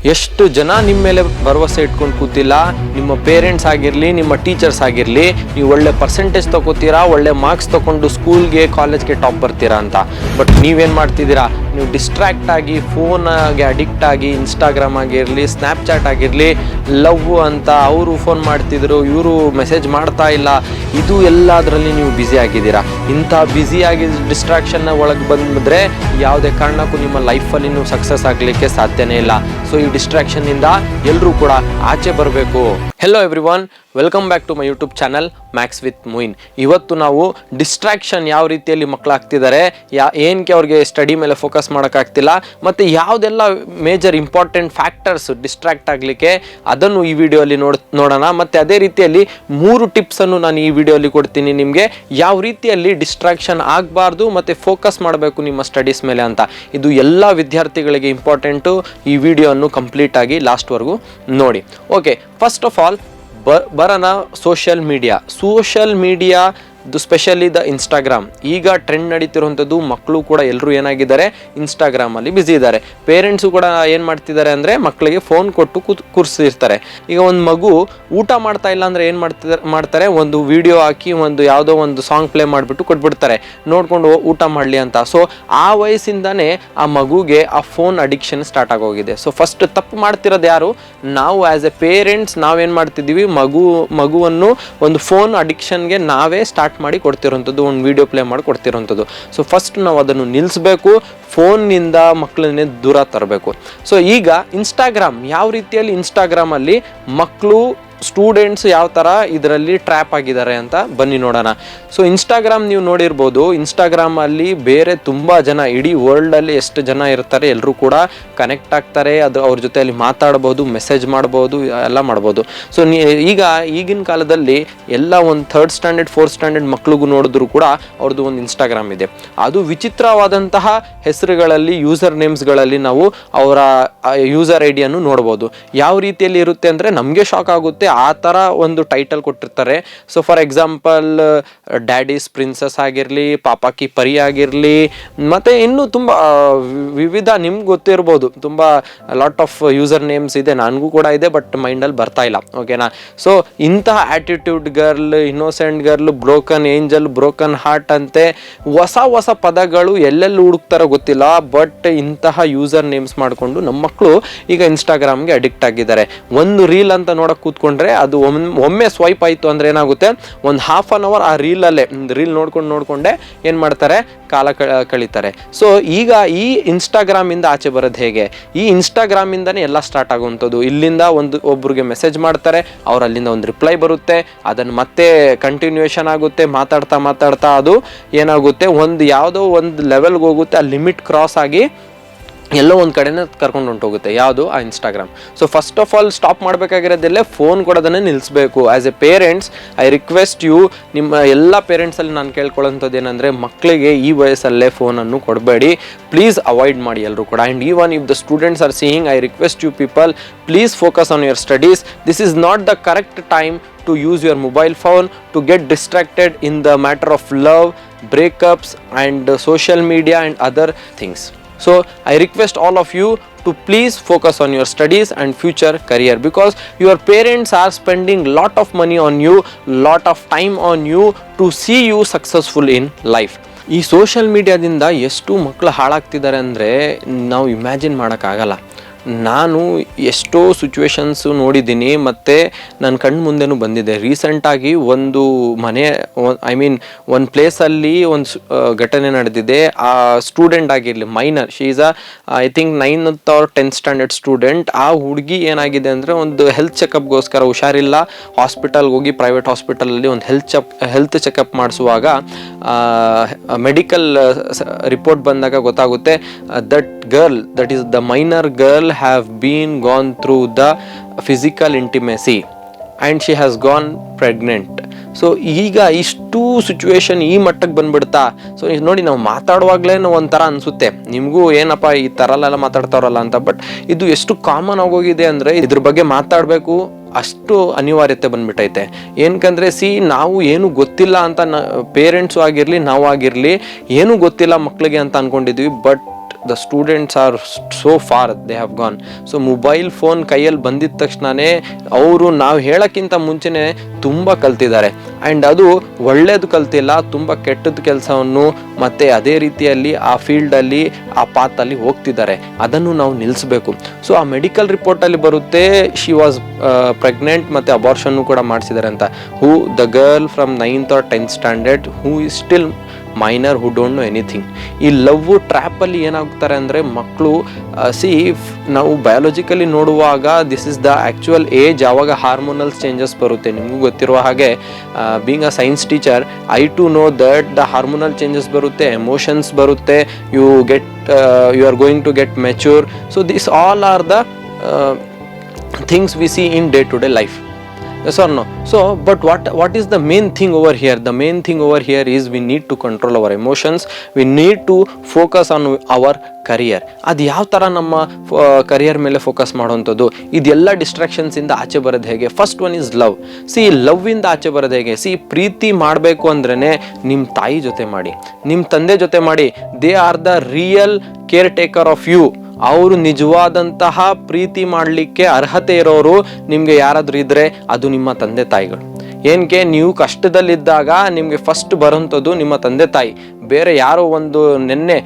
ಎಷ್ಟು ಜನ ನಿಮ್ಮ ಮೇಲೆ ಭರವಸೆ ಇಟ್ಕೊಂಡು ಕೂತಿಲ್ಲ. ನಿಮ್ಮ ಪೇರೆಂಟ್ಸ್ ಆಗಿರಲಿ, ನಿಮ್ಮ ಟೀಚರ್ಸ್ ಆಗಿರಲಿ, ನೀವು ಒಳ್ಳೆ ಪರ್ಸೆಂಟೇಜ್ ತೊಗೋತೀರಾ, ಒಳ್ಳೆ ಮಾರ್ಕ್ಸ್ ತೊಗೊಂಡು ಸ್ಕೂಲ್ಗೆ ಕಾಲೇಜ್ಗೆ ಟಾಪ್ ಬರ್ತೀರಾ ಅಂತ. ಬಟ್ ನೀವೇನು ಮಾಡ್ತಿದ್ದೀರಾ, ನೀವು ಡಿಸ್ಟ್ರಾಕ್ಟ್ ಆಗಿ ಫೋನ್ಗೆ ಅಡಿಕ್ಟ್ ಆಗಿ ಇನ್ಸ್ಟಾಗ್ರಾಮ್ ಆಗಿರಲಿ, ಸ್ನ್ಯಾಪ್ಚಾಟ್ ಆಗಿರಲಿ, ಲವ್ ಅಂತ ಅವರು ಫೋನ್ ಮಾಡ್ತಿದ್ರು, ಇವರು ಮೆಸೇಜ್ ಮಾಡ್ತಾ ಇಲ್ಲ, ಇದು ಎಲ್ಲದರಲ್ಲಿ ನೀವು ಬ್ಯುಸಿ ಆಗಿದ್ದೀರಾ. ಇಂಥ ಬ್ಯುಸಿಯಾಗಿ ಡಿಸ್ಟ್ರಾಕ್ಷನ್ನ ಒಳಗೆ ಬಂದರೆ ಯಾವುದೇ ಕಾರಣಕ್ಕೂ ನಿಮ್ಮ ಲೈಫಲ್ಲಿ ನೀವು ಸಕ್ಸಸ್ ಆಗಲಿಕ್ಕೆ ಸಾಧ್ಯನೇ ಇಲ್ಲ. ಸೊ ಈ ಡಿಸ್ಟ್ರಾಕ್ಷನ್ನಿಂದ ಎಲ್ಲರೂ ಕೂಡ ಆಚೆ ಬರಬೇಕು. Hello everyone, welcome back to my YouTube channel Max with Moin. ಇವತ್ತು ನಾವು ಡಿಸ್ಟ್ರಾಕ್ಷನ್ ಯಾವ ರೀತಿಯಲ್ಲಿ ಮಕ್ಕಳಾಗ್ತಿದ್ದಾರೆ, ಏನಕ್ಕೆ ಅವ್ರಿಗೆ ಸ್ಟಡಿ ಮೇಲೆ ಫೋಕಸ್ ಮಾಡೋಕ್ಕಾಗ್ತಿಲ್ಲ, ಮತ್ತು ಯಾವುದೆಲ್ಲ ಮೇಜರ್ ಇಂಪಾರ್ಟೆಂಟ್ ಫ್ಯಾಕ್ಟರ್ಸ್ ಡಿಸ್ಟ್ರಾಕ್ಟ್ ಆಗಲಿಕ್ಕೆ, ಅದನ್ನು ಈ ವಿಡಿಯೋಲಿ ನೋಡೋಣ. ಮತ್ತು ಅದೇ ರೀತಿಯಲ್ಲಿ 3 ಟಿಪ್ಸನ್ನು ನಾನು ಈ ವಿಡಿಯೋಲಿ ಕೊಡ್ತೀನಿ ನಿಮಗೆ, ಯಾವ ರೀತಿಯಲ್ಲಿ ಡಿಸ್ಟ್ರಾಕ್ಷನ್ ಆಗಬಾರ್ದು ಮತ್ತು ಫೋಕಸ್ ಮಾಡಬೇಕು ನಿಮ್ಮ ಸ್ಟಡೀಸ್ ಮೇಲೆ ಅಂತ. ಇದು ಎಲ್ಲ ವಿದ್ಯಾರ್ಥಿಗಳಿಗೆ ಇಂಪಾರ್ಟೆಂಟು. ಈ ವಿಡಿಯೋವನ್ನು ಕಂಪ್ಲೀಟಾಗಿ ಲಾಸ್ಟ್ವರೆಗೂ ನೋಡಿ. ಓಕೆ, ಫಸ್ಟ್ ಆಫ್ ಆಲ್ ಬರೋಣ social media specially the Instagram. ಈಗ ಟ್ರೆಂಡ್ ನಡೀತಿರುವಂಥದ್ದು, ಮಕ್ಕಳು ಕೂಡ ಎಲ್ಲರೂ ಏನಾಗಿದ್ದಾರೆ, ಇನ್ಸ್ಟಾಗ್ರಾಮಲ್ಲಿ ಬ್ಯುಸಿ ಇದ್ದಾರೆ. ಪೇರೆಂಟ್ಸು ಕೂಡ ಏನು ಮಾಡ್ತಿದ್ದಾರೆ ಅಂದರೆ ಮಕ್ಕಳಿಗೆ ಫೋನ್ ಕೊಟ್ಟು ಕೂರಿಸಿರ್ತಾರೆ. ಈಗ ಒಂದು ಮಗು ಊಟ ಮಾಡ್ತಾ ಇಲ್ಲ ಅಂದರೆ ಏನು ಮಾಡ್ತಾರೆ, ಒಂದು ವಿಡಿಯೋ ಹಾಕಿ ಒಂದು ಯಾವುದೋ ಒಂದು ಸಾಂಗ್ ಪ್ಲೇ ಮಾಡಿಬಿಟ್ಟು ಕೊಟ್ಬಿಡ್ತಾರೆ, ನೋಡ್ಕೊಂಡು ಊಟ ಮಾಡಲಿ ಅಂತ. ಸೊ ಆ ವಯಸ್ಸಿಂದನೇ ಆ ಮಗುಗೆ ಆ ಫೋನ್ ಅಡಿಕ್ಷನ್ ಸ್ಟಾರ್ಟ್ ಆಗೋಗಿದೆ. ಸೊ ಫಸ್ಟ್ ತಪ್ಪು ಮಾಡ್ತಿರೋದು ಯಾರು, ನಾವು ಆ್ಯಸ್ ಎ ಪೇರೆಂಟ್ಸ್ ನಾವೇನು ಮಾಡ್ತಿದ್ದೀವಿ, ಮಗುವನ್ನು ಒಂದು ಫೋನ್ ಅಡಿಕ್ಷನ್ಗೆ ನಾವೇ ಸ್ಟಾರ್ಟ್ ಮಾಡಿ ಕೊಡ್ತಿರೋಂಥದ್ದು, ಒಂದು ವಿಡಿಯೋ ಪ್ಲೇ ಮಾಡಿ ಕೊಡ್ತಿರೋಂಥದ್ದು. ಸೊ ಫಸ್ಟ್ ನಾವು ಅದನ್ನು ನಿಲ್ಲಿಸಬೇಕು, ಫೋನ್ನಿಂದ ಮಕ್ಕಳನ್ನೇ ದೂರ ತರಬೇಕು. ಸೊ ಈಗ ಇನ್ಸ್ಟಾಗ್ರಾಮ್ ಯಾವ ರೀತಿಯಲ್ಲಿ, ಇನ್ಸ್ಟಾಗ್ರಾಮಲ್ಲಿ ಮಕ್ಕಳು ಸ್ಟೂಡೆಂಟ್ಸ್ ಯಾವ ಥರ ಇದರಲ್ಲಿ ಟ್ರ್ಯಾಪ್ ಆಗಿದ್ದಾರೆ ಅಂತ ಬನ್ನಿ ನೋಡೋಣ. ಸೊ ಇನ್ಸ್ಟಾಗ್ರಾಮ್ ನೀವು ನೋಡಿರ್ಬೋದು, ಇನ್ಸ್ಟಾಗ್ರಾಮಲ್ಲಿ ಬೇರೆ ತುಂಬ ಜನ, ಇಡೀ ವರ್ಲ್ಡಲ್ಲಿ ಎಷ್ಟು ಜನ ಇರ್ತಾರೆ ಎಲ್ಲರೂ ಕೂಡ ಕನೆಕ್ಟ್ ಆಗ್ತಾರೆ. ಅದು ಅವ್ರ ಜೊತೆಯಲ್ಲಿ ಮಾತಾಡ್ಬೋದು, ಮೆಸೇಜ್ ಮಾಡ್ಬೋದು, ಎಲ್ಲ ಮಾಡ್ಬೋದು. ಸೊ ಈಗಿನ ಕಾಲದಲ್ಲಿ ಎಲ್ಲ ಒಂದು 3rd ಸ್ಟ್ಯಾಂಡರ್ಡ್ 4th ಸ್ಟ್ಯಾಂಡರ್ಡ್ ಮಕ್ಳಿಗೂ ನೋಡಿದ್ರು ಕೂಡ ಅವ್ರದ್ದು ಒಂದು ಇನ್ಸ್ಟಾಗ್ರಾಮ್ ಇದೆ. ಅದು ವಿಚಿತ್ರವಾದಂತಹ ಹೆಸರುಗಳಲ್ಲಿ, ಯೂಸರ್ ನೇಮ್ಸ್ಗಳಲ್ಲಿ ನಾವು ಅವರ ಯೂಸರ್ ಐ ಡಿಯನ್ನು ನೋಡ್ಬೋದು. ಯಾವ ರೀತಿಯಲ್ಲಿ ಇರುತ್ತೆ ಅಂದರೆ ನಮಗೆ ಶಾಕ್ ಆಗುತ್ತೆ, ಆ ಥರ ಒಂದು ಟೈಟಲ್ ಕೊಟ್ಟಿರ್ತಾರೆ. So for example daddy's princess ಆಗಿರಲಿ, ಪಾಪಾ ಕಿ ಪರಿ ಆಗಿರಲಿ, ಮತ್ತು ಇನ್ನೂ ತುಂಬ ವಿವಿಧ, ನಿಮ್ಗೆ ಗೊತ್ತಿರ್ಬೋದು, ತುಂಬ ಲಾಟ್ ಆಫ್ ಯೂಸರ್ ನೇಮ್ಸ್ ಇದೆ, ನನಗೂ ಕೂಡ ಇದೆ, ಬಟ್ ಮೈಂಡಲ್ಲಿ ಬರ್ತಾ ಇಲ್ಲ. ಓಕೆನಾ? ಸೊ ಇಂತಹ attitude girl, innocent girl, broken angel, broken heart ಅಂತೆ ಹೊಸ ಪದಗಳು ಎಲ್ಲೆಲ್ಲಿ ಹುಡುಕ್ತಾರೋ ಗೊತ್ತಿಲ್ಲ. ಬಟ್ ಇಂತಹ ಯೂಸರ್ ನೇಮ್ಸ್ ಮಾಡಿಕೊಂಡು ನಮ್ಮ ಮಕ್ಕಳು ಈಗ ಇನ್ಸ್ಟಾಗ್ರಾಮ್ಗೆ ಅಡಿಕ್ಟ್ ಆಗಿದ್ದಾರೆ. ಒಂದು ರೀಲ್ ಅಂತ ನೋಡೋಕೆ ಕೂತ್ಕೊಂಡ್ರೆ ಅದು ಒಮ್ಮೆ ಸ್ವೈಪ್ ಆಯಿತು ಅಂದರೆ ಏನಾಗುತ್ತೆ, ಒಂದು ½ an hour ಆ ರೀಲ್ ನೋಡ್ಕೊಂಡೆ ಏನು ಮಾಡ್ತಾರೆ, ಕಾಲ ಕಳೀತಾರೆ. ಸೊ ಈಗ ಈ ಇನ್ಸ್ಟಾಗ್ರಾಮಿಂದ ಆಚೆ ಬರೋದು ಹೇಗೆ, ಈ ಇನ್ಸ್ಟಾಗ್ರಾಮಿಂದನೇ ಎಲ್ಲ ಸ್ಟಾರ್ಟ್ ಆಗುವಂಥದ್ದು. ಇಲ್ಲಿಂದ ಒಬ್ರಿಗೆ ಮೆಸೇಜ್ ಮಾಡ್ತಾರೆ, ಅವ್ರು ಅಲ್ಲಿಂದ ಒಂದು ರಿಪ್ಲೈ ಬರುತ್ತೆ, ಅದನ್ನು ಮತ್ತೆ ಕಂಟಿನ್ಯೂಯೇಷನ್ ಆಗುತ್ತೆ, ಮಾತಾಡ್ತಾ ಅದು ಏನಾಗುತ್ತೆ, ಒಂದು ಯಾವುದೋ ಒಂದು ಲೆವೆಲ್ಗೆ ಹೋಗುತ್ತೆ, ಆ ಲಿಮಿಟ್ ಕ್ರಾಸ್ ಆಗಿ ಎಲ್ಲೋ ಒಂದು ಕಡೆನೇ ಕರ್ಕೊಂಡು ಹೊಂಟೋಗುತ್ತೆ, ಯಾವುದು, ಆ Instagram. So first of all stop ಮಾಡಬೇಕಾಗಿರೋದಲ್ಲೇ ಫೋನ್ ಕೊಡೋದನ್ನೇ ನಿಲ್ಲಿಸಬೇಕು. As a parents I request you, ನಿಮ್ಮ ಎಲ್ಲ ಪೇರೆಂಟ್ಸಲ್ಲಿ ನಾನು ಕೇಳ್ಕೊಳ್ಳೋಂಥದ್ದು ಏನಂದರೆ, ಮಕ್ಕಳಿಗೆ ಈ ವಯಸ್ಸಲ್ಲೇ ಫೋನನ್ನು ಕೊಡಬೇಡಿ, ಪ್ಲೀಸ್ ಅವಾಯ್ಡ್ ಮಾಡಿ ಎಲ್ಲರೂ ಕೂಡ. And even if the students are seeing, I request you people, please focus on your studies. This is not the correct time to use your mobile phone to get distracted in the matter of love, breakups and social media and other things. So I request all of you to please focus on your studies and future career, because your parents are spending lot of money on you, lot of time on you to see you successful in life. ಈ social ಮೀಡಿಯಾದಿಂದ ಎಷ್ಟು ಮಕ್ಕಳು ಹಾಳಾಗ್ತಿದ್ದಾರೆ ಅಂದರೆ ನಾವು imagine ಮಾಡೋಕ್ಕಾಗಲ್ಲ. ನಾನು ಎಷ್ಟೋ situations ನೋಡಿದ್ದೀನಿ, ಮತ್ತು ನನ್ನ ಕಣ್ಣು ಮುಂದೆನೂ ಬಂದಿದೆ. ರೀಸೆಂಟಾಗಿ ಒಂದು ಒಂದು ಪ್ಲೇಸಲ್ಲಿ ಒಂದು ಘಟನೆ ನಡೆದಿದೆ. ಆ ಸ್ಟೂಡೆಂಟ್ ಆಗಿರಲಿ, minor, she is I think 9th or 10th standard student. ಆ ಹುಡುಗಿ ಏನಾಗಿದೆ ಅಂದರೆ, ಒಂದು ಹೆಲ್ತ್ ಚೆಕಪ್ಗೋಸ್ಕರ ಹುಷಾರಿಲ್ಲ, ಹಾಸ್ಪಿಟಲ್ಗೆ ಹೋಗಿ, ಪ್ರೈವೇಟ್ ಹಾಸ್ಪಿಟಲಲ್ಲಿ ಒಂದು ಹೆಲ್ತ್ ಚೆಕಪ್ ಮಾಡಿಸುವಾಗ ಮೆಡಿಕಲ್ ರಿಪೋರ್ಟ್ ಬಂದಾಗ ಗೊತ್ತಾಗುತ್ತೆ, that is the minor girl have been gone through the physical intimacy and she has gone pregnant. So ಈಗ ಇಷ್ಟು ಸಿಚುವೇಶನ್ ಈ ಮಟ್ಟಕ್ಕೆ ಬಂದ್ಬಿಡ್ತಾ. ಸೊ ನೋಡಿ, ನಾವು ಮಾತಾಡುವಾಗಲೇ ಒಂಥರ ಅನಿಸುತ್ತೆ, ನಿಮಗೂ ಏನಪ್ಪ ಈ ಥರ ಎಲ್ಲ ಮಾತಾಡ್ತಾರಲ್ಲ ಅಂತ. ಬಟ್ ಇದು ಎಷ್ಟು ಕಾಮನ್ ಆಗೋಗಿದೆ ಅಂದರೆ ಇದ್ರ ಬಗ್ಗೆ ಮಾತಾಡಬೇಕು ಅಷ್ಟು ಅನಿವಾರ್ಯತೆ ಬಂದ್ಬಿಟ್ಟೈತೆ. ಏನಕ್ಕಂದರೆ ನಾವು ಏನು ಗೊತ್ತಿಲ್ಲ ಅಂತ ಪೇರೆಂಟ್ಸು ಆಗಿರಲಿ, ನಾವು ಆಗಿರಲಿ, ಏನೂ ಗೊತ್ತಿಲ್ಲ ಮಕ್ಕಳಿಗೆ ಅಂತ ಅಂದ್ಕೊಂಡಿದ್ವಿ. But the students are so for they have gone. So mobile phone ಕೈಯಲ್ಲಿ ಬಂದಿದ್ದ ತಕ್ಷಣವೇ ಅವರು ನಾವು ಹೇಳೋಕ್ಕಿಂತ ಮುಂಚೆನೇ ತುಂಬ ಕಲ್ತಿದ್ದಾರೆ. ಆ್ಯಂಡ್ ಅದು ಒಳ್ಳೇದು ಕಲ್ತಿಲ್ಲ, ತುಂಬ ಕೆಟ್ಟದ ಕೆಲಸವನ್ನು ಮತ್ತು ಅದೇ ರೀತಿಯಲ್ಲಿ ಆ ಫೀಲ್ಡಲ್ಲಿ ಆ ಪಾತಲ್ಲಿ ಹೋಗ್ತಿದ್ದಾರೆ. ಅದನ್ನು ನಾವು ನಿಲ್ಲಿಸಬೇಕು. ಸೊ ಆ ಮೆಡಿಕಲ್ ರಿಪೋರ್ಟಲ್ಲಿ ಬರುತ್ತೆ ಶಿ ವಾಸ್ ಪ್ರೆಗ್ನೆಂಟ್ ಮತ್ತು ಅಬಾರ್ಷನ್ನು ಕೂಡ ಮಾಡಿಸಿದ್ದಾರೆ ಅಂತ. Who the girl from 9th or 10th standard who is still minor who don't know anything. ಈ ಲವ್ ಟ್ರ್ಯಾಪಲ್ಲಿ ಏನಾಗ್ತಾರೆ ಅಂದರೆ ಮಕ್ಕಳು ನಾವು ಬಯಾಲಜಿಕಲಿ ನೋಡುವಾಗ this is the actual age ಯಾವಾಗ ಹಾರ್ಮೋನಲ್ಸ್ ಚೇಂಜಸ್ ಬರುತ್ತೆ. ನಿಮಗೂ ಗೊತ್ತಿರುವ ಹಾಗೆ being a science teacher I to know that the hormonal changes ಬರುತ್ತೆ, ಎಮೋಷನ್ಸ್ ಬರುತ್ತೆ, you are going to get mature. So this all are the things we see in day to day life. Yes or no? So, but what is the main thing over here? The main thing over here is we need to control our emotions. We need to focus on our career. ಅದು ಯಾವ ಥರ ನಮ್ಮ career ಮೇಲೆ focus ಮಾಡುವಂಥದ್ದು, ಇದೆಲ್ಲ ಡಿಸ್ಟ್ರಾಕ್ಷನ್ಸಿಂದ ಆಚೆ ಬರೋದು ಹೇಗೆ? First one is love. ಲವ್ವಿಂದ ಆಚೆ ಬರೋದು ಹೇಗೆ? ಪ್ರೀತಿ ಮಾಡಬೇಕು ಅಂದ್ರೇ ನಿಮ್ಮ ತಾಯಿ ಜೊತೆ ಮಾಡಿ, ನಿಮ್ಮ ತಂದೆ ಜೊತೆ ಮಾಡಿ. They are the real caretaker of you. ಅವರು ನಿಜವಾದಂತಹ ಪ್ರೀತಿ ಮಾಡಲಿಕ್ಕೆ ಅರ್ಹತೆ ಇರೋರು ನಿಮಗೆ ಯಾರಾದರೂ ಇದ್ದರೆ ಅದು ನಿಮ್ಮ ತಂದೆ ತಾಯಿಗಳು. ಏನಕ್ಕೆ? ನೀವು ಕಷ್ಟದಲ್ಲಿದ್ದಾಗ ನಿಮಗೆ ಫಸ್ಟ್ ಬರೋಂಥದ್ದು ನಿಮ್ಮ ತಂದೆ ತಾಯಿ. ಬೇರೆ ಯಾರೋ ನಿನ್ನೆ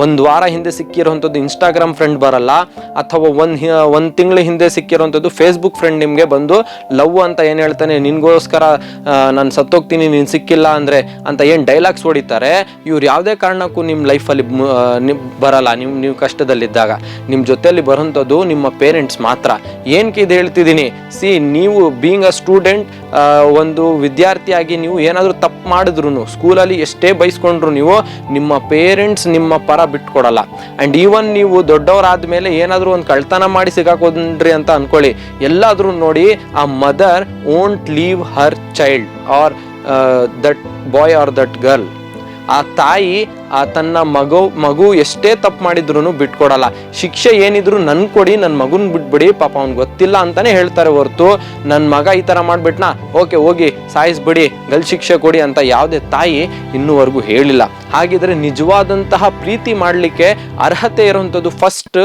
ಒಂದು ವಾರ ಹಿಂದೆ ಸಿಕ್ಕಿರೋಂಥದ್ದು ಇನ್ಸ್ಟಾಗ್ರಾಮ್ ಫ್ರೆಂಡ್ ಬರಲ್ಲ, ಅಥವಾ ಒಂದು ತಿಂಗಳ ಹಿಂದೆ ಸಿಕ್ಕಿರೋಂಥದ್ದು ಫೇಸ್ಬುಕ್ ಫ್ರೆಂಡ್ ನಿಮಗೆ ಬಂದು ಲವ್ ಅಂತ ಏನು ಹೇಳ್ತಾನೆ, ನಿನಗೋಸ್ಕರ ನಾನು ಸತ್ತೋಗ್ತೀನಿ ನೀನು ಸಿಕ್ಕಿಲ್ಲ ಅಂದರೆ ಅಂತ ಏನು ಡೈಲಾಗ್ಸ್ ಹೊಡಿತಾರೆ. ಇವ್ರು ಯಾವುದೇ ಕಾರಣಕ್ಕೂ ನಿಮ್ಮ ಲೈಫಲ್ಲಿ ಬರಲ್ಲ. ನೀವು ಕಷ್ಟದಲ್ಲಿದ್ದಾಗ ನಿಮ್ಮ ಜೊತೆಯಲ್ಲಿ ಬರೋಂಥದ್ದು ನಿಮ್ಮ ಪೇರೆಂಟ್ಸ್ ಮಾತ್ರ. ಏನಕ್ಕೆ ಇದು ಹೇಳ್ತಿದ್ದೀನಿ? ನೀವು ಬೀಯಿಂಗ್ ಅ ಸ್ಟೂಡೆಂಟ್, ಒಂದು ವಿದ್ಯಾರ್ಥಿಯಾಗಿ ನೀವು ಏನಾದರೂ ತಪ್ಪು ಮಾಡಿದ್ರು, ಸ್ಕೂಲಲ್ಲಿ ಎಷ್ಟೇ ಬೈಸ್ಕೊಂಡ್ರು ನೀವು, ನಿಮ್ಮ ಪೇರೆಂಟ್ಸ್ ನಿಮ್ಮ ಪರ ಬಿಟ್ಕೊಡಲ್ಲ. ಆ್ಯಂಡ್ ಈವನ್ ನೀವು ದೊಡ್ಡವರಾದ ಮೇಲೆ ಏನಾದರೂ ಒಂದು ಕಳ್ತನ ಮಾಡಿ ಸಿಗಾಕೊಂಡ್ರಿ ಅಂತ ಅಂದ್ಕೊಳ್ಳಿ, ಎಲ್ಲಾದರೂ ನೋಡಿ ಆ mother won't leave her child or that boy or that girl. ಆ ತಾಯಿ ತನ್ನ ಮಗು ಎಷ್ಟೇ ತಪ್ಪು ಮಾಡಿದ್ರು ಬಿಟ್ಕೊಡಲ್ಲ. ಶಿಕ್ಷೆ ಏನಿದ್ರು ನನ್ ಕೊಡಿ, ನನ್ನ ಮಗುನ್ ಬಿಟ್ಬಿಡಿ, ಪಾಪ ಅವ್ನಿಗೆ ಗೊತ್ತಿಲ್ಲ ಅಂತಾನೆ ಹೇಳ್ತಾರೆ ಹೊರತು ನನ್ನ ಮಗ ಈ ಥರ ಮಾಡ್ಬಿಟ್ನಾ, ಓಕೆ ಹೋಗಿ ಸಾಯಿಸ್ಬಿಡಿ, ಗಲ್ ಶಿಕ್ಷೆ ಕೊಡಿ ಅಂತ ಯಾವುದೇ ತಾಯಿ ಇನ್ನೂವರೆಗೂ ಹೇಳಿಲ್ಲ. ಹಾಗಿದ್ರೆ ನಿಜವಾದಂತಹ ಪ್ರೀತಿ ಮಾಡಲಿಕ್ಕೆ ಅರ್ಹತೆ ಇರುವಂಥದ್ದು ಫಸ್ಟ್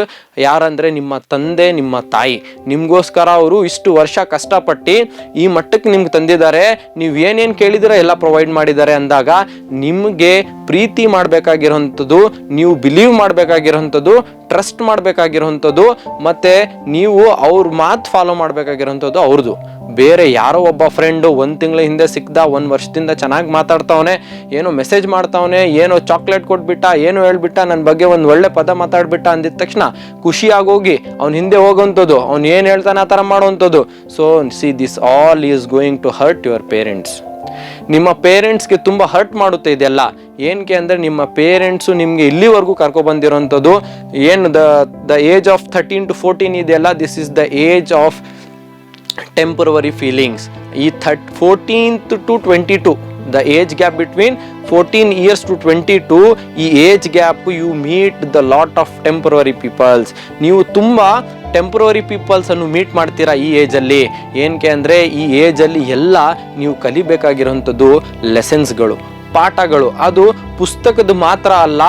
ಯಾರಂದರೆ ನಿಮ್ಮ ತಂದೆ, ನಿಮ್ಮ ತಾಯಿ. ನಿಮಗೋಸ್ಕರ ಅವರು ಇಷ್ಟು ವರ್ಷ ಕಷ್ಟಪಟ್ಟು ಈ ಮಟ್ಟಕ್ಕೆ ನಿಮ್ಗೆ ತಂದಿದ್ದಾರೆ, ನೀವು ಏನೇನು ಕೇಳಿದಿರ ಎಲ್ಲ ಪ್ರೊವೈಡ್ ಮಾಡಿದ್ದಾರೆ ಅಂದಾಗ ನಿಮಗೆ ಪ್ರೀತಿ ಮಾಡಬೇಕಾಗಿರೋಂಥದ್ದು, ನೀವು ಬಿಲೀವ್ ಮಾಡಬೇಕಾಗಿರೋಂಥದ್ದು, ಟ್ರಸ್ಟ್ ಮಾಡಬೇಕಾಗಿರೋಂಥದ್ದು, ಮತ್ತು ನೀವು ಅವ್ರ ಮಾತು ಫಾಲೋ ಮಾಡಬೇಕಾಗಿರೋಂಥದ್ದು ಅವ್ರದ್ದು. ಬೇರೆ ಯಾರೋ ಒಬ್ಬ ಫ್ರೆಂಡು 1 ತಿಂಗಳ ಹಿಂದೆ ಸಿಕ್ದ, 1 ವರ್ಷದಿಂದ ಚೆನ್ನಾಗಿ ಮಾತಾಡ್ತಾವನೆ, ಏನೋ ಮೆಸೇಜ್ ಮಾಡ್ತಾವನೆ, ಏನೋ ಚಾಕ್ಲೇಟ್ ಕೊಟ್ಬಿಟ್ಟ, ಏನೋ ಹೇಳ್ಬಿಟ್ಟ, ನನ್ನ ಬಗ್ಗೆ ಒಂದು ಒಳ್ಳೆ ಪದ ಮಾತಾಡ್ಬಿಟ್ಟ ಅಂದಿದ ತಕ್ಷಣ ಖುಷಿಯಾಗೋಗಿ ಅವ್ನ ಹಿಂದೆ ಹೋಗೋವಂಥದ್ದು, ಅವ್ನು ಏನು ಹೇಳ್ತಾನೆ ಆ ಥರ ಮಾಡೋವಂಥದ್ದು. So this all is going to hurt your parents. ನಿಮ್ಮ ಪೇರೆಂಟ್ಸ್ಗೆ ತುಂಬ ಹರ್ಟ್ ಮಾಡುತ್ತೆ ಇದೆಲ್ಲ. ಏನಕ್ಕೆ ಅಂದರೆ ನಿಮ್ಮ ಪೇರೆಂಟ್ಸು ನಿಮಗೆ ಇಲ್ಲಿವರೆಗೂ ಕರ್ಕೊಬಂದಿರೋಂಥದ್ದು ಏನು ದ ಏಜ್ ಆಫ್ 13 to 14 ಇದೆಯಲ್ಲ, this is the age of temporary feelings. ಈ 14th to 22, the age gap between 14 years to 22, ಈ age gap you meet the lot of temporary peoples. ನೀವು ತುಂಬ ಟೆಂಪ್ರವರಿ ಪೀಪಲ್ಸನ್ನು ಮೀಟ್ ಮಾಡ್ತೀರಾ ಈ ಏಜಲ್ಲಿ. ಏನಕ್ಕೆ ಅಂದರೆ ಈ ಏಜಲ್ಲಿ ಎಲ್ಲ ನೀವು ಕಲಿಬೇಕಾಗಿರೋಂಥದ್ದು ಲೆಸನ್ಸ್ಗಳು, ಪಾಠಗಳು. ಅದು ಪುಸ್ತಕದ ಮಾತ್ರ ಅಲ್ಲ,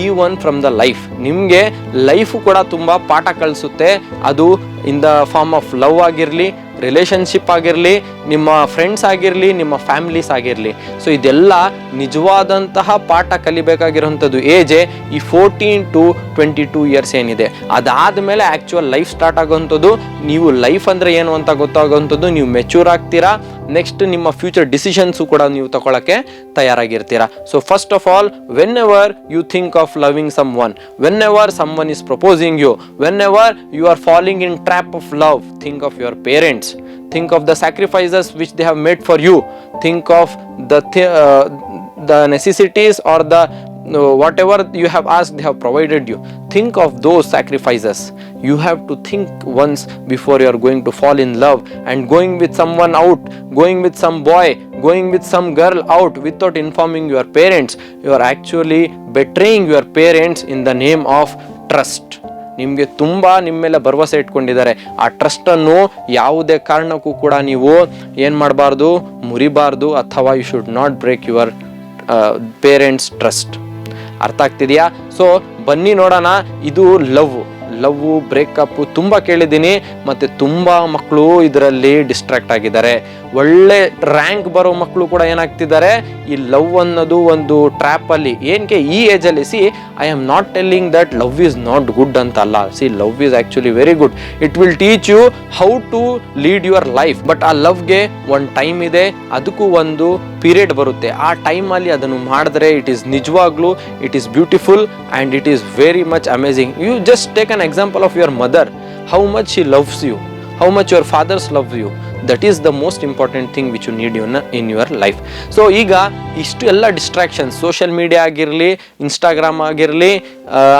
ಈವನ್ ಫ್ರಮ್ ದ ಲೈಫ್. ನಿಮಗೆ ಲೈಫು ಕೂಡ ತುಂಬ ಪಾಠ ಕಳಿಸುತ್ತೆ. ಅದು in the form of love ಆಗಿರಲಿ, ರಿಲೇಷನ್ಶಿಪ್ ಆಗಿರಲಿ, ನಿಮ್ಮ ಫ್ರೆಂಡ್ಸ್ ಆಗಿರಲಿ, ನಿಮ್ಮ ಫ್ಯಾಮಿಲೀಸ್ ಆಗಿರಲಿ. ಸೊ ಇದೆಲ್ಲ ನಿಜವಾದಂತಹ ಪಾಠ ಕಲಿಬೇಕಾಗಿರೋಂಥದ್ದು ಏಜೆ ಈ 14 to 22 years ಏನಿದೆ. ಅದಾದಮೇಲೆ ಆ್ಯಕ್ಚುಯಲ್ ಲೈಫ್ ಸ್ಟಾರ್ಟ್ ಆಗೋವಂಥದ್ದು. ನೀವು ಲೈಫ್ ಅಂದರೆ ಏನು ಅಂತ ಗೊತ್ತಾಗೋವಂಥದ್ದು, ನೀವು ಮೆಚ್ಯೂರ್ ಆಗ್ತೀರಾ. ನೆಕ್ಸ್ಟ್ ನಿಮ್ಮ ಫ್ಯೂಚರ್ ಡಿಸಿಷನ್ಸು ಕೂಡ ನೀವು ತಗೊಳ್ಳೋಕ್ಕೆ ತಯಾರಾಗಿರ್ತೀರಾ. So first of all, whenever you think of loving someone, whenever someone is proposing you, whenever you are falling in trap of love, think of your parents. Think of the sacrifices which they have made for you. Think of the necessities or the whatever you have asked, they have provided you. Think of those sacrifices. You have to think once before you are going to fall in love and going with someone out, going with some boy, going with some girl out without informing your parents. You are actually betraying your parents in the name of trust. ನಿಮಗೆ ತುಂಬ ನಿಮ್ಮ ಮೇಲೆ ಭರವಸೆ ಇಟ್ಕೊಂಡಿದ್ದಾರೆ. ಆ ಟ್ರಸ್ಟನ್ನು ಯಾವುದೇ ಕಾರಣಕ್ಕೂ ಕೂಡ ನೀವು ಏನು ಮಾಡಬಾರ್ದು, ಮುರಿಬಾರ್ದು, ಅಥವಾ you should not break your parents trust. ಅರ್ಥ ಆಗ್ತಿದೆಯಾ? ಸೊ ಬನ್ನಿ ನೋಡೋಣ. ಇದು ಲವ್ ಬ್ರೇಕಪ್ ತುಂಬ ಕೇಳಿದ್ದೀನಿ, ಮತ್ತು ತುಂಬ ಮಕ್ಕಳು ಇದರಲ್ಲಿ ಡಿಸ್ಟ್ರಾಕ್ಟ್ ಆಗಿದ್ದಾರೆ. ಒಳ್ಳೆ ರ್ಯಾಂಕ್ ಬರೋ ಮಕ್ಕಳು ಕೂಡ ಏನಾಗ್ತಿದ್ದಾರೆ, ಈ ಲವ್ ಅನ್ನೋದು ಒಂದು ಟ್ರ್ಯಾಪಲ್ಲಿ. ಏನಕ್ಕೆ ಈ ಏಜಲ್ಲಿ I am not telling that love is not good ಅಂತ ಅಲ್ಲ. Love is actually very good. It will teach you how to lead your life. But ಆ ಲವ್ಗೆ ಒಂದು ಟೈಮ್ ಇದೆ, ಅದಕ್ಕೂ ಒಂದು ಪೀರಿಯಡ್ ಬರುತ್ತೆ. ಆ ಟೈಮಲ್ಲಿ ಅದನ್ನು ಮಾಡಿದ್ರೆ ಇಟ್ ಈಸ್ ನಿಜವಾಗ್ಲೂ it is beautiful and it is very much amazing. You just take an example of your mother, how much she loves you, how much your fathers love you. That is the most important thing which you need in your life. So ಈಗ ಇಷ್ಟು ಎಲ್ಲ distractions, social media ಆಗಿರಲಿ, Instagram ಆಗಿರಲಿ,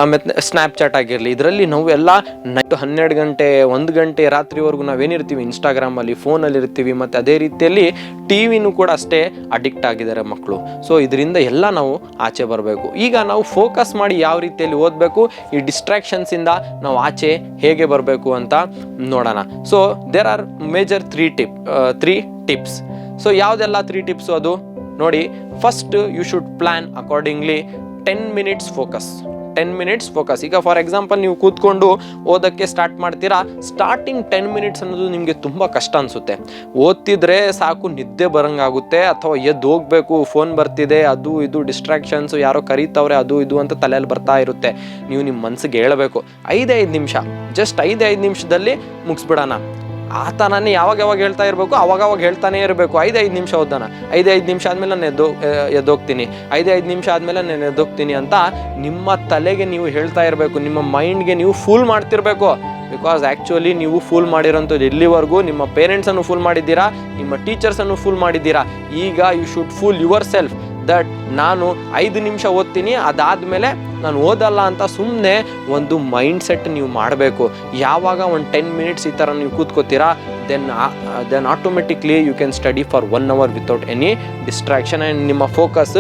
ಆಮೇಲೆ Snapchat ಆಗಿರಲಿ, ಇದರಲ್ಲಿ ನಾವು ಎಲ್ಲ ನೈಟ್ 12 ಗಂಟೆ 1 ಗಂಟೆ ರಾತ್ರಿವರೆಗೂ ನಾವೇನಿರ್ತೀವಿ ಇನ್ಸ್ಟಾಗ್ರಾಮಲ್ಲಿ, ಫೋನಲ್ಲಿ ಇರ್ತೀವಿ. ಮತ್ತು ಅದೇ ರೀತಿಯಲ್ಲಿ ಟಿ ವಿನೂ ಕೂಡ ಅಷ್ಟೇ ಅಡಿಕ್ಟ್ ಆಗಿದ್ದಾರೆ ಮಕ್ಕಳು. ಸೊ ಇದರಿಂದ ಎಲ್ಲ ನಾವು ಆಚೆ ಬರಬೇಕು. ಈಗ ನಾವು ಫೋಕಸ್ ಮಾಡಿ ಯಾವ ರೀತಿಯಲ್ಲಿ ಓದಬೇಕು, ಈ ಡಿಸ್ಟ್ರಾಕ್ಷನ್ಸಿಂದ ನಾವು ಆಚೆ ಹೇಗೆ ಬರಬೇಕು ಅಂತ ನೋಡೋಣ. So there are major 3 tips. So ಯಾವುದೆಲ್ಲ 3 ಟಿಪ್ಸು ಅದು ನೋಡಿ. First, you should plan accordingly 10 minutes focus. ಈಗ ಫಾರ್ ಎಕ್ಸಾಂಪಲ್ ನೀವು ಕೂತ್ಕೊಂಡು ಓದೋಕ್ಕೆ ಸ್ಟಾರ್ಟ್ ಮಾಡ್ತೀರಾ, ಸ್ಟಾರ್ಟಿಂಗ್ 10 ಮಿನಿಟ್ಸ್ ಅನ್ನೋದು ನಿಮಗೆ ತುಂಬ ಕಷ್ಟ ಅನಿಸುತ್ತೆ. ಓದ್ತಿದ್ರೆ ಸಾಕು ನಿದ್ದೆ ಬರೋಂಗಾಗುತ್ತೆ, ಅಥವಾ ಎದ್ದು ಹೋಗಬೇಕು, ಫೋನ್ ಬರ್ತಿದೆ, ಅದು ಇದು ಡಿಸ್ಟ್ರಾಕ್ಷನ್ಸು, ಯಾರೋ ಕರೀತವ್ರೆ, ಅದು ಇದು ಅಂತ ತಲೆಯಲ್ಲಿ ಬರ್ತಾ ಇರುತ್ತೆ. ನೀವು ನಿಮ್ಮ ಮನಸ್ಸಿಗೆ ಹೇಳಬೇಕು 5 ನಿಮಿಷ, ಜಸ್ಟ್ 5 ನಿಮಿಷದಲ್ಲಿ ಮುಗಿಸ್ಬಿಡೋಣ. ಆತ ನಾನು ಯಾವಾಗ ಹೇಳ್ತಾ ಇರಬೇಕು, ಅವಾಗ ಹೇಳ್ತಾನೆ ಇರಬೇಕು. 5 ನಿಮಿಷ ಓದೋಣ, 5 ನಿಮಿಷ ಆದಮೇಲೆ ನಾನು ಎದ್ದೋಗ್ತೀನಿ, 5 ನಿಮಿಷ ಆದಮೇಲೆ ನಾನು ಎದ್ದೋಗ್ತೀನಿ ಅಂತ ನಿಮ್ಮ ತಲೆಗೆ ನೀವು ಹೇಳ್ತಾ ಇರಬೇಕು. ನಿಮ್ಮ ಮೈಂಡ್ಗೆ ನೀವು ಫೂಲ್ ಮಾಡ್ತಿರ್ಬೇಕು. ಬಿಕಾಸ್ ಆ್ಯಕ್ಚುಲಿ ನೀವು ಫೂಲ್ ಮಾಡಿರೋಂಥದ್ದು ಇಲ್ಲಿವರೆಗೂ ನಿಮ್ಮ ಪೇರೆಂಟ್ಸನ್ನು ಫೂಲ್ ಮಾಡಿದ್ದೀರಾ, ನಿಮ್ಮ ಟೀಚರ್ಸನ್ನು ಫೂಲ್ ಮಾಡಿದ್ದೀರಾ. ಈಗ you should fool yourself that ನಾನು 5 ನಿಮಿಷ ಓದ್ತೀನಿ, ಅದಾದಮೇಲೆ ನಾನು ಓದಲ್ಲ ಅಂತ ಸುಮ್ಮನೆ ಒಂದು ಮೈಂಡ್ ಸೆಟ್ ನೀವು ಮಾಡಬೇಕು. ಯಾವಾಗ ಒಂದು 10 ಮಿನಿಟ್ಸ್ ಈ ಥರ ನೀವು ಕೂತ್ಕೋತೀರಾ, then automatically you can study for 1 hour without any distraction and ನಿಮ್ಮ ಫೋಕಸ್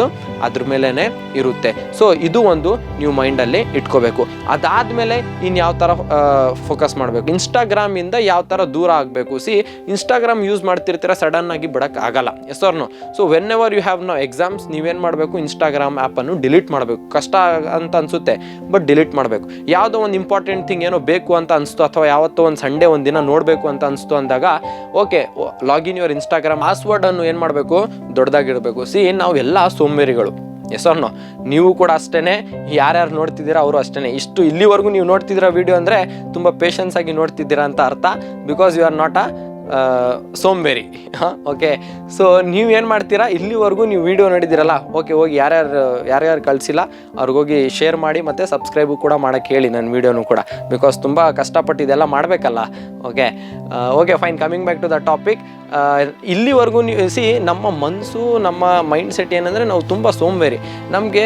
ಅದ್ರ ಮೇಲೇ ಇರುತ್ತೆ. ಸೊ ಇದು ಒಂದು ನೀವು ಮೈಂಡಲ್ಲಿ ಇಟ್ಕೋಬೇಕು. ಅದಾದಮೇಲೆ ಇನ್ನು ಯಾವ ಥರ ಫೋಕಸ್ ಮಾಡಬೇಕು, ಇನ್ಸ್ಟಾಗ್ರಾಮಿಂದ ಯಾವ ಥರ ದೂರ ಆಗಬೇಕು. ಇನ್ಸ್ಟಾಗ್ರಾಮ್ ಯೂಸ್ ಮಾಡ್ತಿರ್ತೀರ, ಸಡನ್ನಾಗಿ ಬಿಡೋಕ್ಕೆ ಆಗಲ್ಲ. Yes or no? So whenever you have no exams, ನೀವೇನು ಮಾಡಬೇಕು, ಇನ್ಸ್ಟಾಗ್ರಾಮ್ ಆ್ಯಪನ್ನು ಡಿಲೀಟ್ ಮಾಡಬೇಕು. ಕಷ್ಟ ಅಂತ ಅನಿಸುತ್ತೆ, ಬಟ್ ಡಿಲೀಟ್ ಮಾಡಬೇಕು. ಯಾವುದೋ ಒಂದು ಇಂಪಾರ್ಟೆಂಟ್ ಥಿಂಗ್ ಏನೋ ಬೇಕು ಅಂತ ಅನಿಸ್ತು, ಅಥವಾ ಯಾವತ್ತೋ ಒಂದು ಸಂಡೇ ಒಂದು ದಿನ ನೋಡಬೇಕು ಅಂತ ಅನಿಸ್ತು ಅಂದಾಗ ಓಕೆ, ಲಾಗಿನ್ ಯುವರ್ ಇನ್ಸ್ಟಾಗ್ರಾಮ್ ಪಾಸ್ವರ್ಡನ್ನು ಏನು ಮಾಡಬೇಕು, ದೊಡ್ಡದಾಗಿಡಬೇಕು. ನಾವು ಎಲ್ಲ ಸೋಂಬೇರಿಗಳು. S or no? ನೀವು ಕೂಡ ಅಷ್ಟೇ, ಯಾರ್ಯಾರು ನೋಡ್ತಿದ್ದೀರಾ ಅವರು ಅಷ್ಟೇ. ಇಷ್ಟು ಇಲ್ಲಿವರೆಗೂ ನೀವು ನೋಡ್ತಿದ್ದೀರಾ ವಿಡಿಯೋ ಅಂದರೆ ತುಂಬ ಪೇಷನ್ಸ್ ಆಗಿ ನೋಡ್ತಿದ್ದೀರಾ ಅಂತ ಅರ್ಥ. ಬಿಕಾಸ್ ಯು ಆರ್ ನಾಟ್ ಸೋಂಬೇರಿ. ಓಕೆ, ಸೊ ನೀವೇನು ಮಾಡ್ತೀರಾ, ಇಲ್ಲಿವರೆಗೂ ನೀವು ವಿಡಿಯೋ ನೋಡಿದ್ದೀರಲ್ಲ, ಓಕೆ, ಹೋಗಿ ಯಾರ್ಯಾರು ಕಳಿಸಿಲ್ಲ ಅವ್ರಿಗೋಗಿ ಶೇರ್ ಮಾಡಿ, ಮತ್ತು ಸಬ್ಸ್ಕ್ರೈಬು ಕೂಡ ಮಾಡೋಕ್ಕೆ ಹೇಳಿ ನನ್ನ ವೀಡಿಯೋನು ಕೂಡ. ಬಿಕಾಸ್ ತುಂಬ ಕಷ್ಟಪಟ್ಟು ಇದೆಲ್ಲ ಮಾಡಬೇಕಲ್ಲ. Okay fine, coming back to the topic. ಇಲ್ಲಿವರೆಗೂ ನೀವು ನಮ್ಮ ಮನಸ್ಸು, ನಮ್ಮ ಮೈಂಡ್ ಸೆಟ್ ಏನಂದರೆ ನಾವು ತುಂಬ ಸೋಂಬೇರಿ. ನಮಗೆ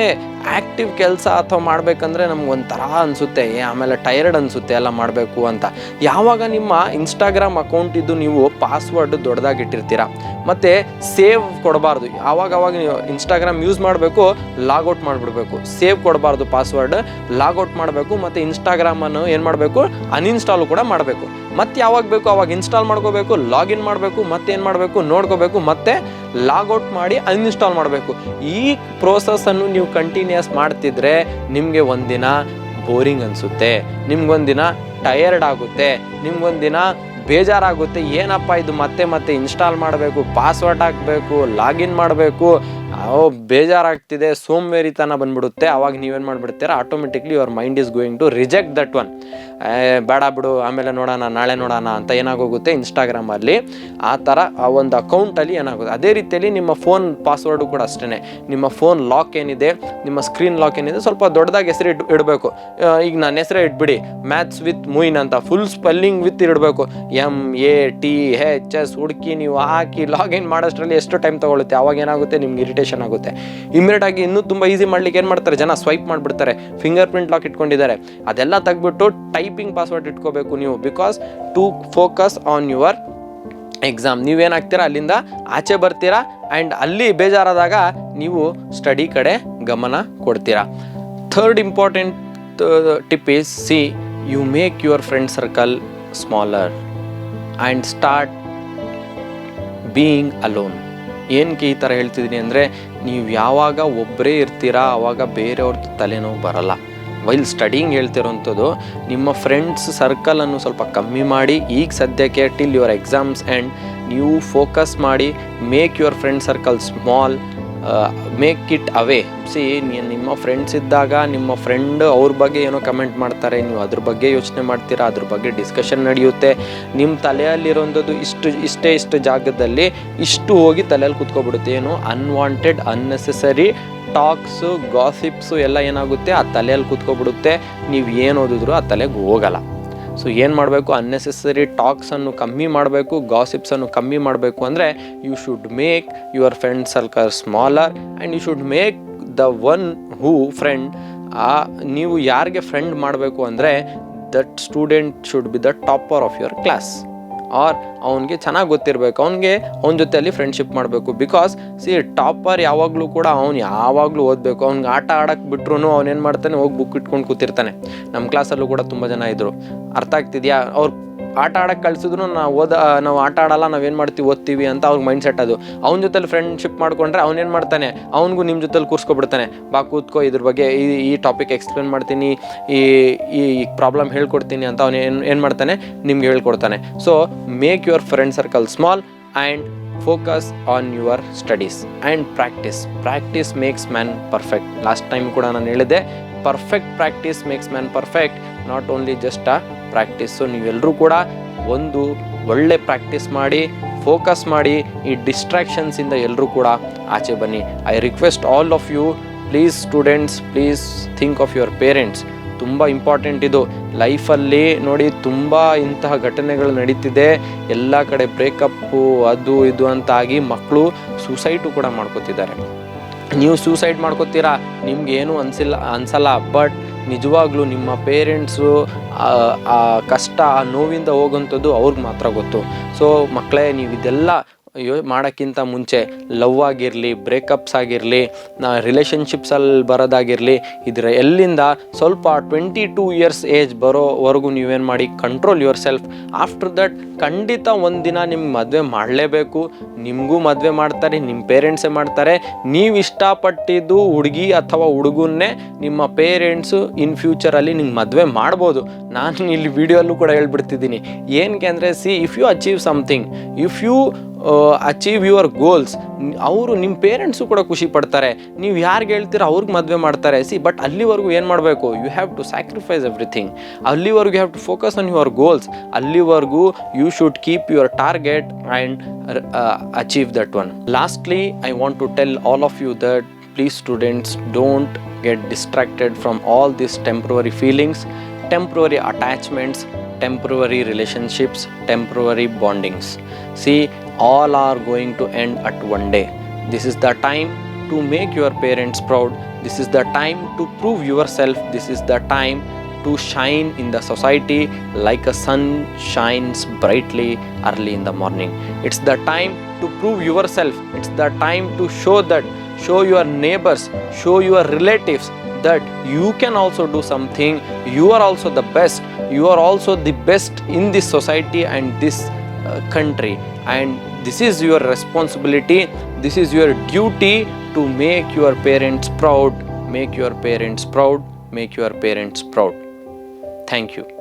ಆ್ಯಕ್ಟಿವ್ ಕೆಲಸ ಅಥವಾ ಮಾಡಬೇಕಂದ್ರೆ ನಮ್ಗೆ ಒಂಥರ ಅನಿಸುತ್ತೆ, ಆಮೇಲೆ ಟಯರ್ಡ್ ಅನಿಸುತ್ತೆ ಎಲ್ಲ ಮಾಡಬೇಕು ಅಂತ. ಯಾವಾಗ ನಿಮ್ಮ ಇನ್ಸ್ಟಾಗ್ರಾಮ್ ಅಕೌಂಟ್ ಇದ್ದು ನೀವು ಪಾಸ್ವರ್ಡ್ ದೊಡ್ಡದಾಗಿಟ್ಟಿರ್ತೀರ, ಮತ್ತು ಸೇವ್ ಕೊಡಬಾರ್ದು. ಆವಾಗ ನೀವು ಇನ್ಸ್ಟಾಗ್ರಾಮ್ ಯೂಸ್ ಮಾಡಬೇಕು, ಲಾಗೌಟ್ ಮಾಡಿಬಿಡ್ಬೇಕು. ಸೇವ್ ಕೊಡಬಾರ್ದು ಪಾಸ್ವರ್ಡ್, ಲಾಗೌಟ್ ಮಾಡಬೇಕು. ಮತ್ತು ಇನ್ಸ್ಟಾಗ್ರಾಮನ್ನು ಏನು ಮಾಡಬೇಕು, ಅನ್ಇನ್ಸ್ಟಾಲ್ ಕೂಡ ಮಾಡಬೇಕು. ಮತ್ತು ಯಾವಾಗ ಬೇಕು ಅವಾಗ ಇನ್ಸ್ಟಾಲ್ ಮಾಡ್ಕೋಬೇಕು, ಲಾಗಿನ್ ಮಾಡಬೇಕು, ಮತ್ತೇನು ಮಾಡಬೇಕು ನೋಡ್ಕೋಬೇಕು, ಮತ್ತು ಲಾಗೌಟ್ ಮಾಡಿ ಅನ್ಇನ್ಸ್ಟಾಲ್ ಮಾಡಬೇಕು. ಈ ಪ್ರೋಸೆಸ್ಸನ್ನು ನೀವು ಕಂಟಿನ್ಯೂಸ್ ಮಾಡ್ತಿದ್ರೆ ನಿಮಗೆ ಒಂದಿನ ಬೋರಿಂಗ್ ಅನಿಸುತ್ತೆ, ನಿಮ್ಗೊಂದಿನ ಟಯರ್ಡ್ ಆಗುತ್ತೆ, ನಿಮ್ಗೊಂದಿನ ಬೇಜಾರಾಗುತ್ತೆ. ಏನಪ್ಪ ಇದು ಮತ್ತೆ ಇನ್ಸ್ಟಾಲ್ ಮಾಡಬೇಕು, ಪಾಸ್ವರ್ಡ್ ಹಾಕಬೇಕು, ಲಾಗಿನ್ ಮಾಡಬೇಕು, ಬೇಜಾರಾಗ್ತಿದೆ, ಸೋಂಬೇರಿತನ ಬಂದ್ಬಿಡುತ್ತೆ. ಅವಾಗ ನೀವೇನು ಮಾಡಿಬಿಡ್ತೀರ, automatically your mind is going to reject that one. ಬೇಡ ಬಿಡು, ಆಮೇಲೆ ನೋಡೋಣ, ನಾಳೆ ನೋಡೋಣ ಅಂತ ಏನಾಗೋಗುತ್ತೆ ಇನ್ಸ್ಟಾಗ್ರಾಮಲ್ಲಿ. ಆ ಥರ ಆ ಒಂದು ಅಕೌಂಟಲ್ಲಿ ಏನಾಗುತ್ತೆ. ಅದೇ ರೀತಿಯಲ್ಲಿ ನಿಮ್ಮ ಫೋನ್ ಪಾಸ್ವರ್ಡು ಕೂಡ ಅಷ್ಟೇ. ನಿಮ್ಮ ಫೋನ್ ಲಾಕ್ ಏನಿದೆ, ನಿಮ್ಮ ಸ್ಕ್ರೀನ್ ಲಾಕ್ ಏನಿದೆ, ಸ್ವಲ್ಪ ದೊಡ್ಡದಾಗಿ ಹೆಸರು ಇಡಬೇಕು. ಈಗ ನನ್ನ ಹೆಸರೇ ಇಟ್ಬಿಡಿ, ಮ್ಯಾಥ್ಸ್ ವಿತ್ ಮೂಯಿನ್ ಅಂತ, ಫುಲ್ ಸ್ಪೆಲ್ಲಿಂಗ್ ವಿತ್ ಇಡಬೇಕು. MATHS ಹುಡುಕಿ ನೀವು ಹಾಕಿ ಲಾಗಿನ್ ಮಾಡೋಷ್ಟರಲ್ಲಿ ಎಷ್ಟು ಟೈಮ್ ತೊಗೊಳುತ್ತೆ. ಅವಾಗ ಏನಾಗುತ್ತೆ, ನಿಮ್ಗೆ ಇರಿಟೇಷನ್ ಆಗುತ್ತೆ. ಇಮಿಡಿಯೇಟಾಗಿ ಇನ್ನೂ ತುಂಬ ಈಸಿ ಮಾಡ್ಲಿಕ್ಕೆ ಏನು ಮಾಡ್ತಾರೆ ಜನ, ಸ್ವೈಪ್ ಮಾಡಿಬಿಡ್ತಾರೆ. ಫಿಂಗರ್ ಪ್ರಿಂಟ್ ಲಾಕ್ ಇಟ್ಕೊಂಡಿದ್ದಾರೆ, ಅದೆಲ್ಲ ತೆಗ್ಬಿಟ್ಟು ಟೈಪಿಂಗ್ ಪಾಸ್ವರ್ಡ್ ಇಟ್ಕೋಬೇಕು ನೀವು. Because to focus on your exam. ನೀವೇನಾಗ್ತೀರಾ, ಅಲ್ಲಿಂದ ಆಚೆ ಬರ್ತೀರಾ, ಆ್ಯಂಡ್ ಅಲ್ಲಿ ಬೇಜಾರಾದಾಗ ನೀವು ಸ್ಟಡಿ ಕಡೆ ಗಮನ ಕೊಡ್ತೀರಾ. Third important tip is, you make your friend circle smaller and start being alone. ಏನಕ್ಕೆ ಈ ಥರ ಹೇಳ್ತಿದ್ದೀನಿ ಅಂದರೆ, ನೀವು ಯಾವಾಗ ಒಬ್ಬರೇ ಇರ್ತೀರಾ ಆವಾಗ ಬೇರೆಯವ್ರದ್ದು ತಲೆನೋವು ಬರಲ್ಲ. ವೈಲ್ ಸ್ಟಡಿಂಗ್ ಹೇಳ್ತಿರೋಂಥದ್ದು ನಿಮ್ಮ ಫ್ರೆಂಡ್ಸ್ ಸರ್ಕಲನ್ನು ಸ್ವಲ್ಪ ಕಮ್ಮಿ ಮಾಡಿ ಈಗ ಸದ್ಯಕ್ಕೆ ಟಿಲ್ ಯುವರ್ ಎಕ್ಸಾಮ್ಸ್ ಆ್ಯಂಡ್ ನೀವು ಫೋಕಸ್ ಮಾಡಿ make your friend circle small, make it ಅವೇ. ನಿಮ್ಮ ಫ್ರೆಂಡ್ಸ್ ಇದ್ದಾಗ ನಿಮ್ಮ ಫ್ರೆಂಡ್ ಅವ್ರ ಬಗ್ಗೆ ಏನೋ ಕಮೆಂಟ್ ಮಾಡ್ತಾರೆ, ನೀವು ಅದ್ರ ಬಗ್ಗೆ ಯೋಚನೆ ಮಾಡ್ತೀರಾ, ಅದ್ರ ಬಗ್ಗೆ ಡಿಸ್ಕಷನ್ ನಡೆಯುತ್ತೆ. ನಿಮ್ಮ ತಲೆಯಲ್ಲಿರೋಂಥದ್ದು ಇಷ್ಟು ಜಾಗದಲ್ಲಿ ಇಷ್ಟು ಹೋಗಿ ತಲೆಯಲ್ಲಿ ಕೂತ್ಕೊಬಿಡುತ್ತೆ. ಏನು ಅನ್ವಾಂಟೆಡ್ ಅನ್ನೆಸೆಸರಿ ಟಾಕ್ಸು ಗಾಸಿಪ್ಸು ಎಲ್ಲ ಏನಾಗುತ್ತೆ ಆ ತಲೆಯಲ್ಲಿ ಕೂತ್ಕೊಬಿಡುತ್ತೆ. ನೀವು ಏನು ಓದಿದ್ರು ಆ ತಲೆಗೆ ಹೋಗಲ್ಲ. ಸೊ ಏನು ಮಾಡಬೇಕು, ಅನ್ನೆಸೆಸರಿ ಟಾಕ್ಸನ್ನು ಕಮ್ಮಿ ಮಾಡಬೇಕು, ಗಾಸಿಪ್ಸನ್ನು ಕಮ್ಮಿ ಮಾಡಬೇಕು ಅಂದರೆ you should make your friend circle smaller and you should make the one who friend. ನೀವು ಯಾರಿಗೆ ಫ್ರೆಂಡ್ ಮಾಡಬೇಕು ಅಂದರೆ that student should be the topper of your class, or ಅವನಿಗೆ ಚೆನ್ನಾಗಿ ಗೊತ್ತಿರಬೇಕು, ಅವನ ಜೊತೆಯಲ್ಲಿ ಫ್ರೆಂಡ್ಶಿಪ್ ಮಾಡಬೇಕು. ಬಿಕಾಸ್ ಟಾಪರ್ ಯಾವಾಗಲೂ ಕೂಡ ಅವ್ನು ಯಾವಾಗಲೂ ಓದಬೇಕು. ಅವ್ನಿಗೆ ಆಟ ಆಡೋಕ್ಕೆ ಬಿಟ್ರು ಅವನೇನು ಮಾಡ್ತಾನೆ, ಹೋಗಿ ಬುಕ್ ಇಟ್ಕೊಂಡು ಕೂತಿರ್ತಾನೆ. ನಮ್ಮ ಕ್ಲಾಸಲ್ಲೂ ಕೂಡ ತುಂಬ ಜನ ಇದ್ದರು. ಅರ್ಥ ಆಗ್ತಿದೆಯಾ? ಅವ್ರು ಆಟ ಆಡೋಕ್ಕೆ ಕಳಿಸಿದ್ರು ನಾವು ಆಟ ಆಡಲ್ಲ, ನಾವೇನು ಮಾಡ್ತೀವಿ ಓದ್ತೀವಿ ಅಂತ ಅವ್ರಿಗೆ ಮೈಂಡ್ ಸೆಟ್ ಅದು. ಅವ್ನ ಜೊತೆಲಿ ಫ್ರೆಂಡ್ಶಿಪ್ ಮಾಡ್ಕೊಂಡ್ರೆ ಅವ್ನೇನು ಮಾಡ್ತಾನೆ, ಅವ್ನಿಗೂ ನಿಮ್ಮ ಜೊತೆಲಿ ಕೂರಿಸ್ಕೊಬಿಡ್ತಾನೆ. ಬಾ ಕೂತ್ಕೋ, ಇದ್ರ ಬಗ್ಗೆ ಈ ಟಾಪಿಕ್ ಎಕ್ಸ್ಪ್ಲೇನ್ ಮಾಡ್ತೀನಿ, ಈ ಪ್ರಾಬ್ಲಮ್ ಹೇಳ್ಕೊಡ್ತೀನಿ ಅಂತ ಅವನು ಏನು ಮಾಡ್ತಾನೆ, ನಿಮ್ಗೆ ಹೇಳ್ಕೊಡ್ತಾನೆ. So make your friend circle small and focus on your studies and practice makes man perfect. Last time ಕೂಡ ನಾನು ಹೇಳಿದೆ, perfect practice makes man perfect, not only just practice. So ನೀವೆಲ್ಲರೂ ಕೂಡ ಒಂದು ಒಳ್ಳೆ ಪ್ರಾಕ್ಟೀಸ್ ಮಾಡಿ, ಫೋಕಸ್ ಮಾಡಿ, ಈ ಡಿಸ್ಟ್ರಾಕ್ಷನ್ಸಿಂದ ಎಲ್ಲರೂ ಕೂಡ ಆಚೆ ಬನ್ನಿ. I request all of you, please students, please think of your parents. ತುಂಬ ಇಂಪಾರ್ಟೆಂಟ್ ಇದು. ಲೈಫಲ್ಲಿ ನೋಡಿ ತುಂಬ ಇಂತಹ ಘಟನೆಗಳು ನಡೀತಿದೆ. ಎಲ್ಲ ಕಡೆ ಬ್ರೇಕಪ್ಪು ಅದು ಇದು ಅಂತ ಆಗಿ ಮಕ್ಕಳು ಸೂಸೈಡು ಕೂಡ ಮಾಡ್ಕೋತಿದ್ದಾರೆ. ನೀವು ಸೂಸೈಡ್ ಮಾಡ್ಕೋತೀರಾ, ನಿಮ್ಗೇನು ಅನಿಸಲ್ಲ, ಬಟ್ ನಿಜವಾಗ್ಲೂ ನಿಮ್ಮ ಪೇರೆಂಟ್ಸು ಆ ಕಷ್ಟ, ಆ ನೋವಿಂದ ಹೋಗೋಂಥದ್ದು ಅವ್ರಿಗೆ ಮಾತ್ರ ಗೊತ್ತು. ಸೊ ಮಕ್ಕಳೇ, ನೀವು ಇದೆಲ್ಲ ಮಾಡೋಕ್ಕಿಂತ ಮುಂಚೆ ಲವ್ ಆಗಿರಲಿ, ಬ್ರೇಕಪ್ಸ್ ಆಗಿರಲಿ, ರಿಲೇಷನ್ಶಿಪ್ಸಲ್ಲಿ ಬರೋದಾಗಿರಲಿ, ಇದರ ಎಲ್ಲಿಂದ ಸ್ವಲ್ಪ 22 ಇಯರ್ಸ್ ಏಜ್ ಬರೋವರೆಗೂ ನೀವೇನು ಮಾಡಿ, control your self. After that ಖಂಡಿತ ಒಂದಿನ ನಿಮ್ಗೆ ಮದುವೆ ಮಾಡಲೇಬೇಕು. ನಿಮಗೂ ಮದುವೆ ಮಾಡ್ತಾರೆ, ನಿಮ್ಮ ಪೇರೆಂಟ್ಸೇ ಮಾಡ್ತಾರೆ. ನೀವು ಇಷ್ಟಪಟ್ಟಿದ್ದು ಹುಡುಗಿ ಅಥವಾ ಹುಡುಗನ್ನೇ ನಿಮ್ಮ ಪೇರೆಂಟ್ಸು ಇನ್ ಫ್ಯೂಚರಲ್ಲಿ ನಿಮ್ಗೆ ಮದುವೆ ಮಾಡ್ಬೋದು. ನಾನು ಇಲ್ಲಿ ವಿಡಿಯೋಲ್ಲೂ ಕೂಡ ಹೇಳ್ಬಿಡ್ತಿದ್ದೀನಿ. ಏನಕ್ಕೆ ಅಂದರೆ if you achieve something, if you achieve your goals, ಅವರು ನಿಮ್ಮ ಪೇರೆಂಟ್ಸು ಕೂಡ ಖುಷಿ ಪಡ್ತಾರೆ. ನೀವು ಯಾರಿಗೆ ಹೇಳ್ತೀರೋ ಅವ್ರಿಗೆ ಮದುವೆ ಮಾಡ್ತಾರೆ. ಬಟ್ ಅಲ್ಲಿವರೆಗೂ ಏನು ಮಾಡಬೇಕು, you have to sacrifice everything. ಅಲ್ಲಿವರೆಗೂ you have to focus on your goals. ಅಲ್ಲಿವರೆಗೂ you should keep your target and achieve that one. Lastly I want to tell all of you that please students, don't get distracted from all these temporary feelings, temporary attachments, temporary relationships, temporary bondings. See, all are going to end at one day. This is the time to make your parents proud. This is the time to prove yourself. This is the time to shine in the society like a sun shines brightly early in the morning. It's the time to prove yourself. It's the time to show your neighbors, show your relatives that you can also do something. You are also the best. You are also the best in this society and this country. And this is your responsibility. This is your duty to make your parents proud. Make your parents proud. Make your parents proud. Thank you.